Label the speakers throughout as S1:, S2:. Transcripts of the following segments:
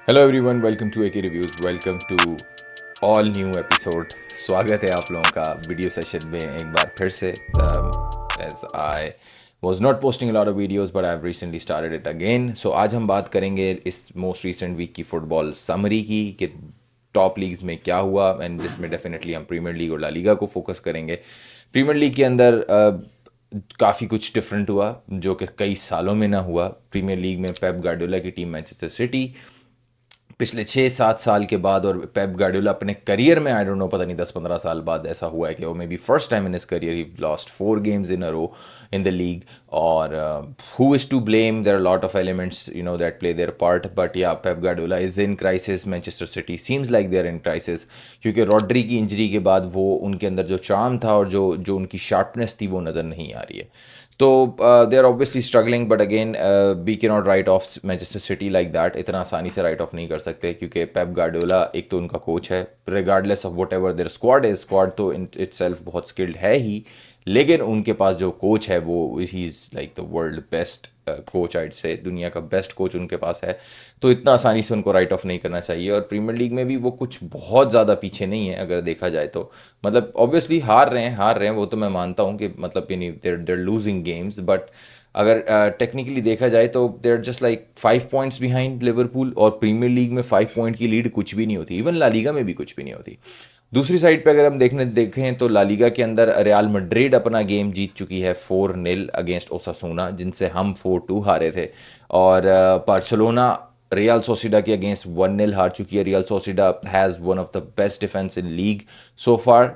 S1: Hello everyone, welcome to AK reviews. Welcome to all new episode. स्वागत है आप लोगों का वीडियो सेशन में एक बार फिर से। As I was not posting a lot of videos but I've recently started it again. So आज हम बात करेंगे इस मोस्ट रिसेंट वीक की फुटबॉल समरी की कि टॉप लीग्स में क्या हुआ, एंड जिसमें डेफिनेटली हम प्रीमियर लीग और ला लीगा को फोकस करेंगे। प्रीमियर लीग के अंदर काफ़ी कुछ डिफरेंट हुआ जो कि कई सालों में ना हुआ। प्रीमियर लीग में पेप गार्डियोला की टीम मैनचेस्टर सिटी पिछले 6-7 साल के बाद, और पेप गार्डियोला अपने करियर में, आई डोंट नो, पता नहीं 10-15 साल बाद ऐसा हुआ है कि वो may be first time in his career he lost 4 games in a row in the league. और who is to blame? There are lot of elements that play their part, but yeah Pep Guardiola is in crisis. Manchester City seems like they are in crisis क्योंकि Rodri की injury के बाद वो उनके अंदर जो charm था और जो जो उनकी शार्पनेस थी वो नज़र नहीं आ रही है। तो they are obviously struggling, but again we can not write off Manchester City like that. इतना आसानी से राइट ऑफ नहीं कर सकते क्योंकि पेप गार्डियोला एक तो उनका कोच है, regardless of whatever their squad है। स्क्वाड तो इन इटसेल्फ बहुत स्किल्ड है ही, लेकिन उनके पास जो कोच है वो ही is like the world best coach, आइड से दुनिया का बेस्ट कोच उनके पास है। तो इतना आसानी से उनको राइट ऑफ नहीं करना चाहिए। और प्रीमियर लीग में भी वो कुछ बहुत ज़्यादा पीछे नहीं है अगर देखा जाए तो। मतलब ऑब्वियसली हार रहे हैं, वो तो मैं मानता हूँ कि मतलब कि नहीं, देर लूजिंग गेम्स, बट अगर टेक्निकली देखा जाए तो they're just like 5 points behind Liverpool. और प्रीमियर लीग में 5 पॉइंट की लीड कुछ भी नहीं होती, इवन ला लीगा में भी कुछ भी नहीं होती। दूसरी साइड पे अगर हम देखें तो ला लीगा के अंदर रियल मैड्रिड अपना गेम जीत चुकी है 4-0 अगेंस्ट ओसासुना, जिनसे हम 4-2 हारे थे। और बार्सिलोना रियल सोसिडा के अगेंस्ट 1-0 हार चुकी है। Real Sociedad has one of the best defence in league so far.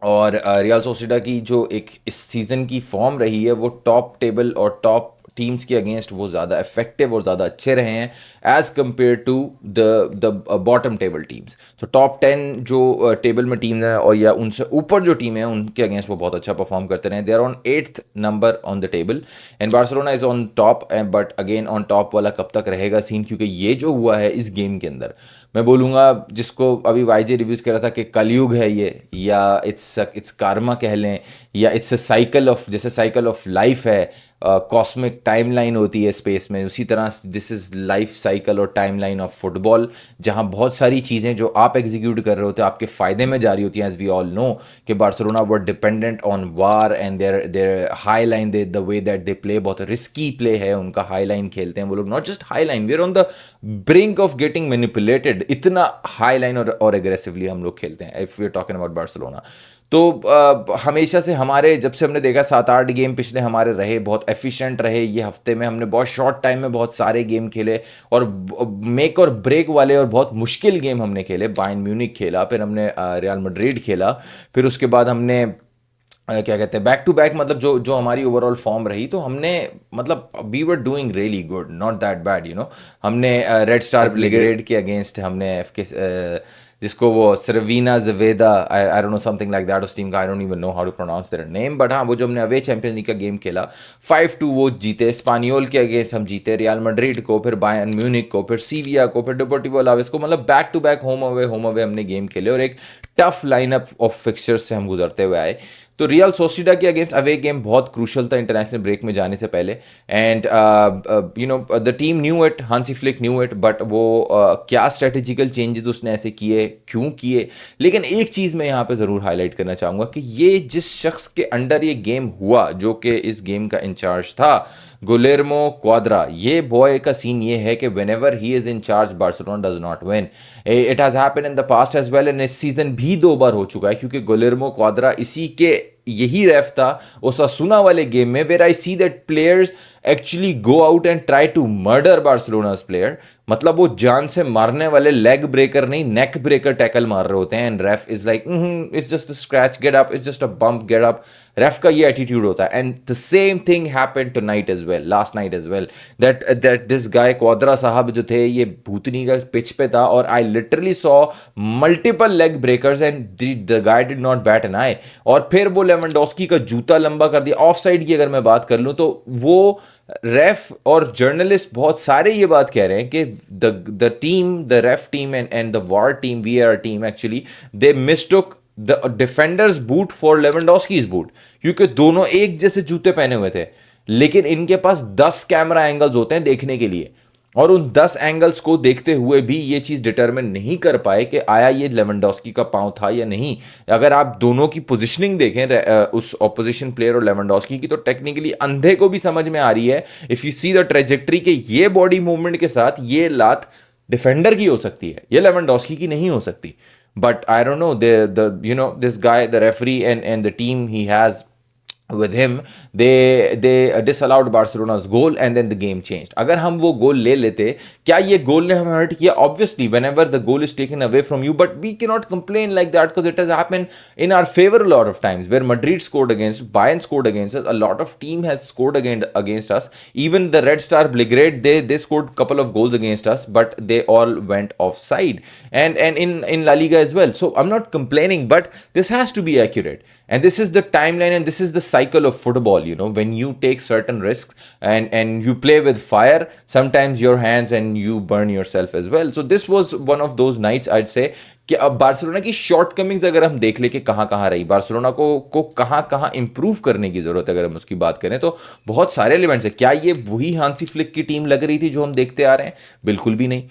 S1: और रियल सोसिडा की जो एक इस सीज़न की फॉर्म रही है वो टॉप टेबल और टॉप टीम्स के अगेंस्ट वो ज़्यादा इफेक्टिव और ज़्यादा अच्छे रहे हैं as compare to the bottom table teams. तो टॉप 10 जो टेबल में टीम्स हैं और या उनसे ऊपर जो टीम है उनके अगेंस्ट वो बहुत अच्छा परफॉर्म करते रहे। They are on 8th number on the table and Barcelona is on top. But again on top वाला कब तक रहेगा सीन, क्योंकि ये जो हुआ है इस गेम के अंदर, मैं बोलूँगा जिसको अभी वाईजे रिव्यूज़ कह रहा था कि कलयुग है ये, या इट्स कार्मा कह लें, या इट्स अ साइकिल ऑफ, जैसे साइकिल ऑफ लाइफ है, कॉस्मिक टाइमलाइन होती है स्पेस में, उसी तरह दिस इज़ लाइफ साइकिल और टाइमलाइन ऑफ फुटबॉल, जहाँ बहुत सारी चीज़ें जो आप एग्जीक्यूट कर रहे होते हैं आपके फ़ायदे में जा रही होती हैं। एज वी ऑल नो कि Barcelona were dependent on war and their high line, the way that they play बहुत रिस्की प्ले है उनका। हाई लाइन खेलते हैं वो लोग, not just high line, we are on the brink of getting manipulated. इतना high line और aggressively हम लोग खेलते हैं if we are talking about Barcelona. तो हमेशा से हमारे, जब से हमने देखा 7-8 गेम पिछले हमारे रहे, बहुत एफिशिएंट रहे। ये हफ्ते में हमने बहुत शॉर्ट टाइम में बहुत सारे गेम खेले और मेक और ब्रेक वाले और बहुत मुश्किल गेम हमने खेले। बायर्न म्यूनिख खेला, फिर हमने रियल मैड्रिड खेला, फिर उसके बाद हमने क्या कहते हैं, बैक टू बैक, मतलब जो जो हमारी ओवरऑल फॉर्म रही, तो हमने मतलब we were doing really good, not that bad हमने रेड स्टार ब्रिगेड के अगेंस्ट हमने एफ के जिसको वो Crvena Zvezda, I don't know something like that, उस टीम का I don't even know how to pronounce their name, but हाँ वो जो हमने अवे चैंपियंस लीग का गेम खेला 5-2 वो जीते। स्पानियोल के अगेंस्ट हम जीते, रियल मैड्रिड को, फिर बायर्न म्यूनिक को, फिर सीविया को, फिर डेपोर्टिवो अलावेस को। मतलब back to back home away हमने गेम खेले और एक टफ लाइनअप ऑफ फिक्सचर्स से हम गुजरते हुए आए। तो रियल सोसिडा के अगेंस्ट अवे गेम बहुत क्रूशल था इंटरनेशनल ब्रेक में जाने से पहले। And the team knew it, Hansi Flick knew it, but वो क्या स्ट्रेटेजिकल चेंजेस उसने ऐसे किए, क्यों किए। लेकिन एक चीज़ मैं यहाँ पे ज़रूर हाईलाइट करना चाहूँगा कि ये जिस शख्स के अंडर ये गेम हुआ, जो कि इस गेम का इंचार्ज था, गुलेर्मो क्वाद्रा, ये बॉय का सीन ये है कि whenever he is in charge Barcelona does not win. It has happen in the past as well, and इस सीज़न भी 2 बार हो चुका है, क्योंकि गुलेर्मो क्वाद्रा इसी के यही रेफ था ओसासुना वाले गेम में, where I see that players actually go out and try to murder Barcelona's player. मतलब वो जान से मारने वाले, लेग ब्रेकर नहीं नेक ब्रेकर टैकल मार रहे होते हैं, and ref is like it's just a scratch, get up, it's just a bump, get up. Ref का ये एटीट्यूड होता है, and the same thing happened tonight as well, last night as well, that this guy Cuadra साहब जो थे, ये भूतनी का pitch पे था, और I literally saw multiple leg breakers and the guy did not bat an eye. और फिर वो लेवेंडोस्की का जूता लंबा कर दिया। ऑफ साइड की अगर मैं बात कर लूँ तो वो रेफ और जर्नलिस्ट बहुत सारे ये बात कह रहे हैं कि the team, the ref team and the VAR team, VR team, actually they mistook the defender's boot for Lewandowski's boot, क्योंकि दोनों एक जैसे जूते पहने हुए थे, लेकिन इनके पास 10 कैमरा एंगल्स होते हैं देखने के लिए और उन 10 एंगल्स को देखते हुए भी ये चीज़ डिटरमिन नहीं कर पाए कि आया ये लेवेंडोस्की का पांव था या नहीं। अगर आप दोनों की पोजीशनिंग देखें उस ऑपोजिशन प्लेयर और लेवेंडोस्की की, तो टेक्निकली अंधे को भी समझ में आ रही है if you see the trajectory के ये बॉडी मूवमेंट के साथ ये लात डिफेंडर की हो सकती है, ये लेवेंडोस्की की नहीं हो सकती। But I don't know the you know this guy the referee and the team he has with him, they disallowed Barcelona's goal and then the game changed. अगर हम वो गोल ले लेते, क्या ये गोल ने हमें हर्ट किया? Obviously whenever the goal is taken away from you, but we cannot complain like that because it has happened in our favor a lot of times, where Madrid scored against, Bayern scored against us, a lot of team has scored against us. Even the Red Star Belgrade, they scored couple of goals against us, but they all went offside, and in La Liga as well. So I'm not complaining, but this has to be accurate, and this is the timeline, and this is the cycle of football. You know, when you take certain risks and you play with fire, sometimes your hands and you burn yourself as well. So this was one of those nights, I'd say, कि अब Barcelona की short Cummings अगर हम देख ले कि कहाँ कहाँ रही, बार्सिलोना को कहाँ कहाँ इंप्रूव करने की जरूरत है, अगर हम उसकी बात करें तो बहुत सारे एलिमेंट्स है। क्या ये वही हांसी फ्लिक की टीम लग रही थी जो हम देखते आ रहे हैं? बिल्कुल भी नहीं।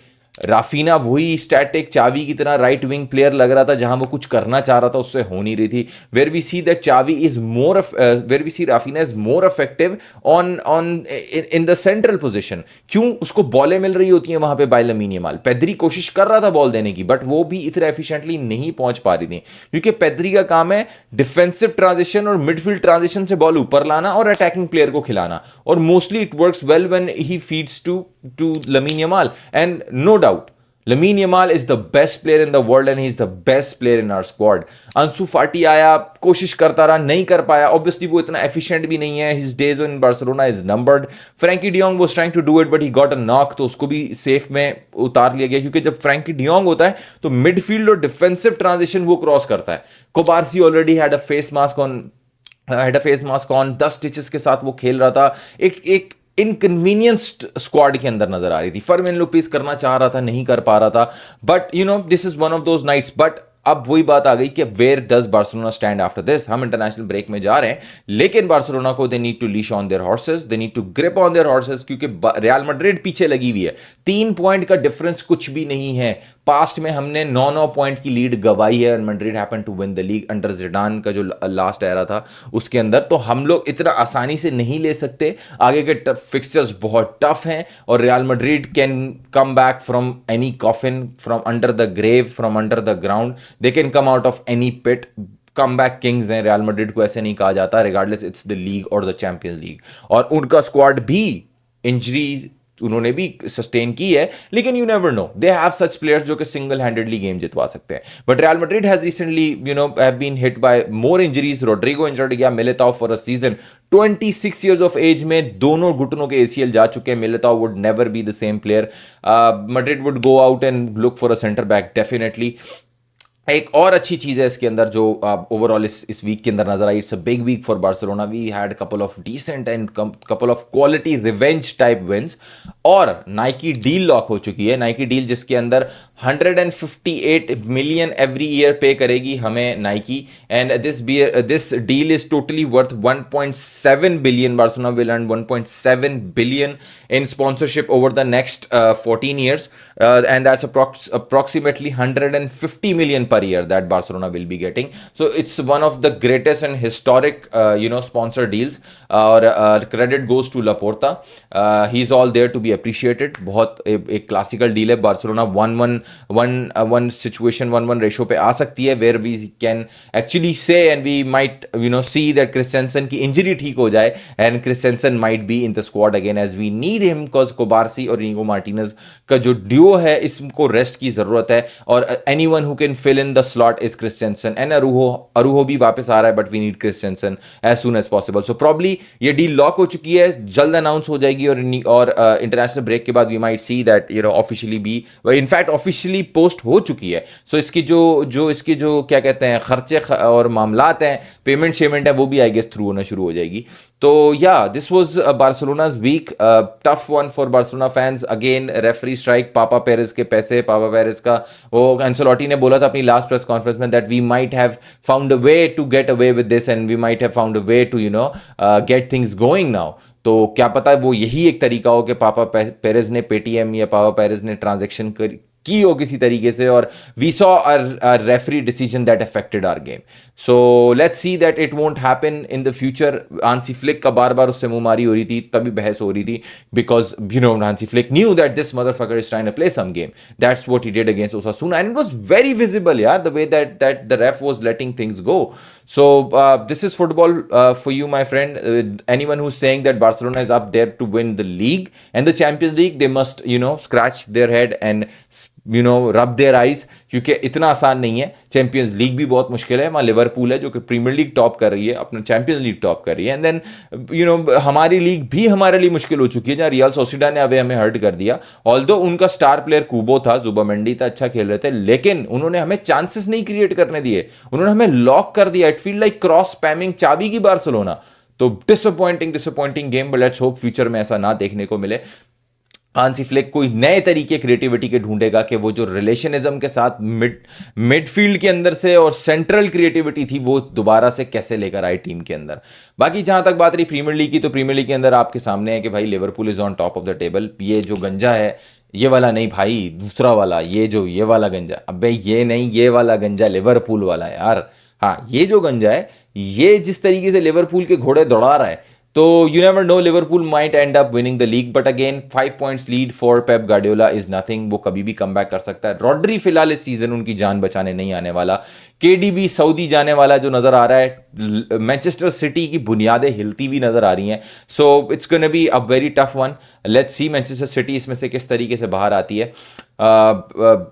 S1: राफीना वही स्टैटिक चावी की तरह राइट विंग प्लेयर लग रहा था, जहां वो कुछ करना चाह रहा था उससे हो नहीं रही थी। Where we see that Xavi is more, where we see Raphinha is more effective on on in the central position. क्यों? उसको बॉलें मिल रही होती हैं वहां पे बाय लामिन यमाल। पेद्री कोशिश कर रहा था बॉल देने की, बट वो भी इतना एफिशिएंटली नहीं पहुंच पा रही थी, क्योंकि पेद्री का काम है डिफेंसिव ट्रांजिशन और मिडफील्ड ट्रांजिशन से बॉल ऊपर लाना और अटैकिंग प्लेयर को खिलाना, और mostly it works well when he feeds to Lamine Yamal. And no doubt Lamine Yamal is the best player in the world and he's the best player in our squad. Ansu Fati आया, कोशिश करता रहा, नहीं कर पाया। Obviously वो इतना efficient भी नहीं है, his days in Barcelona is numbered. Frankie de Jong was trying to do it but he got a knock, तो उसको भी सेफ में उतार लिया गया, क्योंकि जब Frankie de Jong होता है तो मिडफील्ड और डिफेंसिव ट्रांजिशन वो क्रॉस करता है। Cubarsi already had a face mask on, 10 stitches के साथ वो खेल रहा था। एक इनकन्वीनियंस्ड स्क्वाड के अंदर नजर आ रही थी। फर्मिन लोपेज करना चाह रहा था, नहीं कर पा रहा था, but you know this is one of those nights. But अब वही बात आ गई कि where does Barcelona stand after this. हम इंटरनेशनल ब्रेक में जा रहे हैं, लेकिन बार्सिलोना को they need to leash on their horses, they need to grip on their horses, क्योंकि रियल मैड्रिड पीछे लगी हुई है। 3 पॉइंट का डिफरेंस कुछ भी नहीं है। पास्ट में हमने 9-9 पॉइंट की लीड गवाई है, and Madrid happen to win the league under Zidane का जो लास्ट एरा था उसके अंदर। तो हम लोग इतना आसानी से नहीं ले सकते। आगे के फिक्सचर्स बहुत टफ हैं, और real Madrid can come back from any coffin, from under the grave, from under the ground, they can come out of any pit. Come back kings हैं रियल मैड्रिड को, ऐसे नहीं कहा जाता, रिगार्डलेस इट्स द लीग और the champions league. और उनका squad भी इंजरी उन्होंने भी सस्टेन की है, लेकिन you never know, they have such players जो कि सिंगल हैंडेडली गेम जितवा सकते हैं। But Real Madrid has recently have been hit by more injuries. Rodrigo injured गया, Militao for a season, 26 years of age में दोनों घुटनों के ACL जा चुके हैं। Militao would never be the same player. Madrid would go out and look for a centre back definitely. एक और अच्छी चीज़ है इसके अंदर जो ओवरऑल इस वीक के अंदर नजर आई, it's a big week for Barcelona. We had couple of decent and couple of quality revenge type wins, और नाइकी डील लॉक हो चुकी है। नाइकी डील जिसके अंदर 158 मिलियन एवरी ईयर पे करेगी हमें Nike, and this deal is totally worth 1.7 billion. Barcelona will earn 1.7 billion in sponsorship over the next 14 years, and that's approximately 150 million per year that Barcelona will be getting. So it's one of the greatest and historic sponsor deals, और credit goes to Laporta. He's all there to be appreciated. बहुत एक classical deal है। Barcelona 1-1 situation 1-1 ratio पे आ सकती है, where we can actually say and we might see that Christensen की injury ठीक हो जाए and Christensen might be in the squad again, as we need him because कोबार्सी और इनिगो मार्टिनेज का जो ड्यूओ है इसको रेस्ट की जरूरत है, और anyone who can fill in the slot is Christensen, and Araujo भी वापस आ रहा है, but we need Christensen as soon as possible. So probably ये डील लॉक हो चुकी है, जल्द अनाउंस हो जाएगी, और इंटरनेशनल ब्रेक के बाद we might see that officially भी, इनफैक्ट ऑफिशियली पोस्ट हो चुकी है। सो इसकी इसकी जो क्या कहते हैं खर्चे और मामलात हैं, पेमेंट शेमेंट है, वो भी आई गेस थ्रू होना शुरू हो जाएगी। तो yeah this was Barcelona's week, tough one for Barcelona fans. Again referee strike, papa Perez के पैसे, पापा पेरेस का वो एंसेलोटी ने बोला था अपनी लास्ट प्रेस कॉन्फ्रेंस में that we might have found a way to get away with this, and we might have found a way to get things going now. तो क्या पता वो यही एक तरीका हो कि पापा पेरेज ने पेटीएम या पापा पेरेज ने ट्रांजेक्शन की हो किसी तरीके से, और we saw a referee decision that affected our game. So let's see that it won't happen in the future. Hansi Flick का बार बार उससे मुंहमारी हो रही थी, तभी बहस हो रही थी, because you know Hansi Flick knew that this motherfucker is trying to play some game. That's what he did against Osasuna, and it was very visible यार, the way that the ref was letting things go. So this is football for you, my friend. Anyone who's saying that Barcelona is up there to win the league and the Champions League, they must, you know, scratch their head and, you know, rub their eyes, क्योंकि इतना आसान नहीं है. Champions league भी बहुत मुश्किल है. वहाँ लिवरपूल है जो कि प्रीमियर लीग टॉप कर रही है, अपना चैंपियंस लीग टॉप कर रही है, एंड देन यू नो हमारी लीग भी हमारे लिए मुश्किल हो चुकी है, जहाँ रियल सोसिएडाद ने अभी हमें हर्ट कर दिया. ऑल्दो उनका स्टार प्लेयर कुबो था, जुबामेंडी था, अच्छा खेल रहे थे, लेकिन उन्होंने हमें चांसेस नहीं क्रिएट करने दिए, उन्होंने हमें लॉक कर दिया. It feel like cross spamming चाबी की बार्सिलोना. तो disappointing game, but let's hope future में ऐसा ना देखने को मिले. हांसी फ्लिक कोई नए तरीके क्रिएटिविटी के ढूंढेगा कि वो जो रिलेशनिज्म के साथ मिडफील्ड के अंदर से और सेंट्रल क्रिएटिविटी थी वो दोबारा से कैसे लेकर आए टीम के अंदर. बाकी जहां तक बात रही प्रीमियर लीग की, तो प्रीमियर लीग के अंदर आपके सामने है कि भाई Liverpool is on top of the table. ये जो गंजा है, ये वाला नहीं भाई, दूसरा वाला, ये वाला गंजा, अबे ये नहीं, ये वाला गंजा लिवरपूल वाला है यार. हाँ, ये जो गंजा है, ये जिस तरीके से लिवरपूल के घोड़े दौड़ा रहा है, तो you never no, Liverpool might and up winning the league. But again 5 points lead for Pep Guardiola is nothing. वो कभी भी कम बैक कर सकता है. रॉड्री फिलहाल इस सीजन उनकी जान बचाने नहीं आने वाला. केडीबी सऊदी जाने वाला जो नजर आ रहा है. मैनचेस्टर सिटी की बुनियादें हिलती हुई नजर आ रही हैं. So it's gonna be a very tough one. Let's see Manchester city इसमें से किस तरीके से बाहर आती है.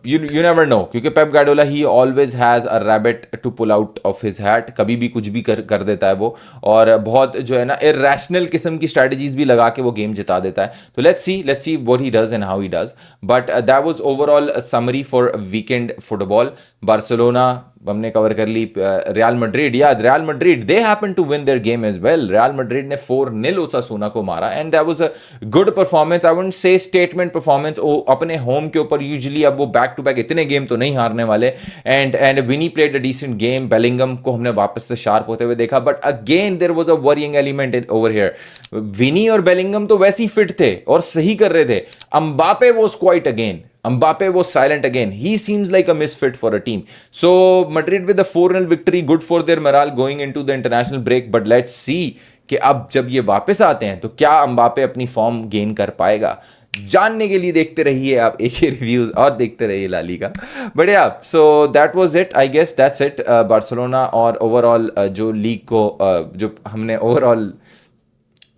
S1: यू नेवर नो, क्योंकि Pep Guardiola he always has a rabbit to pull out of his hat. कभी भी कुछ भी कर देता है वो, और बहुत जो है ना इरैशनल किस्म की स्ट्रैटेजीज भी लगा के वो गेम जिता देता है. तो let's see what he does and how he does. But that was overall summary for weekend football. Barcelona हमने कवर कर ली. रियल मैड्रिड, याद real Madrid, they happen to win their game as well. Real Madrid ने 4-0 Osasuna को मारा, and that was a good performance. I wouldn't say statement performance. अपने home के ऊपर यूजुअली अब वो बैक टू बैक इतने गेम तो नहीं हारने वाले. And Vini played a decent game. Bellingham को हमने वापस से शार्प होते हुए देखा, but again there was a worrying element over here. Vini और बेलिंगम तो वैसे ही फिट थे और सही कर रहे थे. Mbappe was quite again. Mbappe was silent again. He seems like a misfit for a team. So Madrid with a 4-0 victory, good for their morale going into the international break. But let's see कि अब जब ये वापस आते हैं तो क्या Mbappe अपनी फॉर्म गेन कर पाएगा. जानने के लिए देखते रहिए आप एक ही रिव्यूज और देखते रहिए ला लीगा. बढ़िया. So that was it, I guess that's it. Barcelona और ओवरऑल जो लीग को जो हमने overall,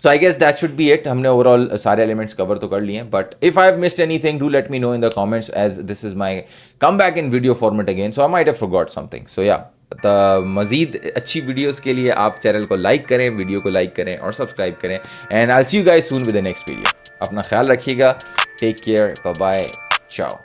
S1: so I guess that should be it. हमने ओवरऑल सारे एलिमेंट्स कवर तो कर लिए हैं, but if I have missed anything do let me know in the comments, as this is my come back in video format again, so I might have forgot something. So yeah, मज़ीद अच्छी videos के लिए आप channel को like करें, video को like करें और सब्सक्राइब करें, and I will see you guys soon with the next video. अपना ख्याल रखिएगा. Take care. Bye bye. चाओ.